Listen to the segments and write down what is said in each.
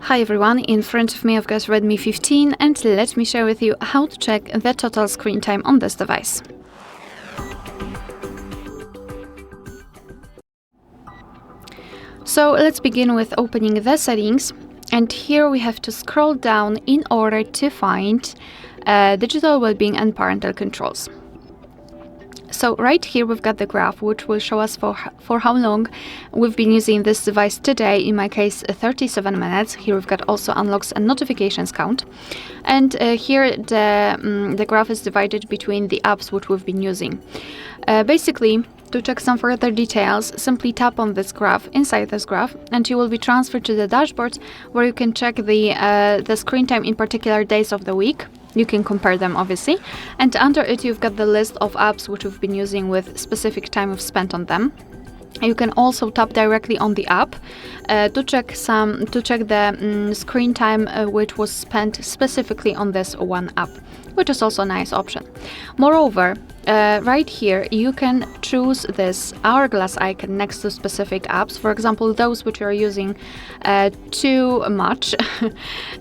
Hi everyone, in front of me I've got Redmi 15 and let me share with you how to check the total screen time on this device. So let's begin with opening the settings, and here we have to scroll down in order to find digital well-being and parental controls. So right here we've got the graph which will show us for how long we've been using this device today. In my case 37 minutes. Here we've got also unlocks and notifications count, and here the graph is divided between the apps which we've been using. Basically, to check some further details, simply tap on this graph, inside this graph, and you will be transferred to the dashboard where you can check the screen time in particular days of the week. You can compare them obviously, and under it you've got the list of apps which we've been using with specific time of spent on them. You can also tap directly on the app to check the screen time which was spent specifically on this one app, which is also a nice option. Moreover, right here you can choose this hourglass icon next to specific apps, for example those which you are using too much,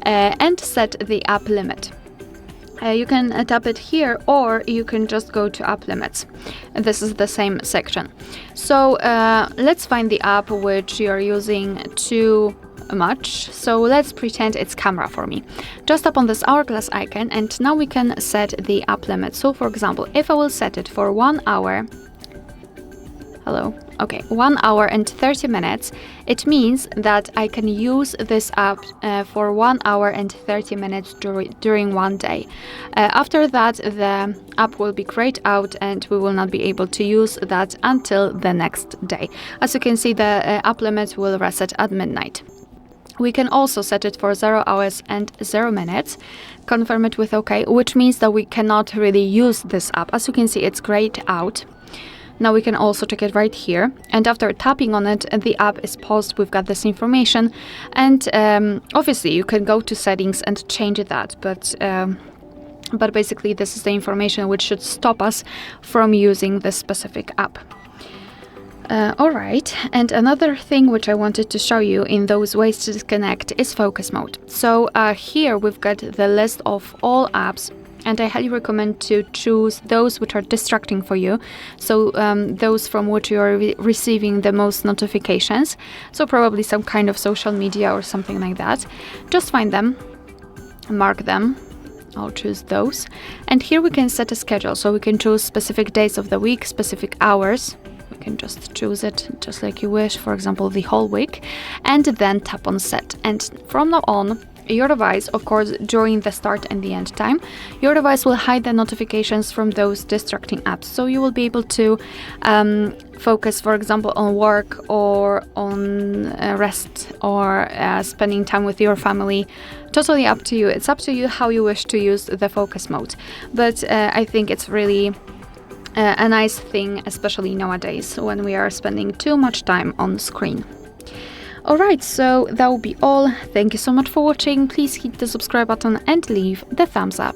and set the app limit. You can tap it here, or you can just go to app limits. This is the same section. So let's find the app which you're using too much. So let's pretend it's camera for me. Just tap on this hourglass icon, and now we can set the app limit. So for example, if I will set it for 1 hour, 1 hour and 30 minutes, it means that I can use this app for 1 hour and 30 minutes during one day. After that, the app will be grayed out and we will not be able to use that until the next day. As you can see, the app limit will reset at midnight. We can also set it for 0 hours and 0 minutes, confirm it with OK, which means that we cannot really use this app. As you can see, it's grayed out. Now we can also check it right here, and after tapping on it, the app is paused. We've got this information, and obviously you can go to settings and change that, but basically this is the information which should stop us from using this specific app. Alright, and another thing which I wanted to show you in those ways to disconnect is focus mode. So here we've got the list of all apps, and I highly recommend to choose those which are distracting for you, so those from which you are receiving the most notifications, so probably some kind of social media or something like that. Just find them, mark them. I'll choose those, and here we can set a schedule, so we can choose specific days of the week, specific hours. We can just choose it just like you wish, for example the whole week, and then tap on set, and from now on your device, of course during the start and the end time, your device will hide the notifications from those distracting apps, so you will be able to focus, for example, on work or on rest or spending time with your family. Totally up to you. It's up to you how you wish to use the focus mode, but I think it's really a nice thing, especially nowadays when we are spending too much time on screen. Alright, so that will be all. Thank you so much for watching. Please hit the subscribe button and leave the thumbs up.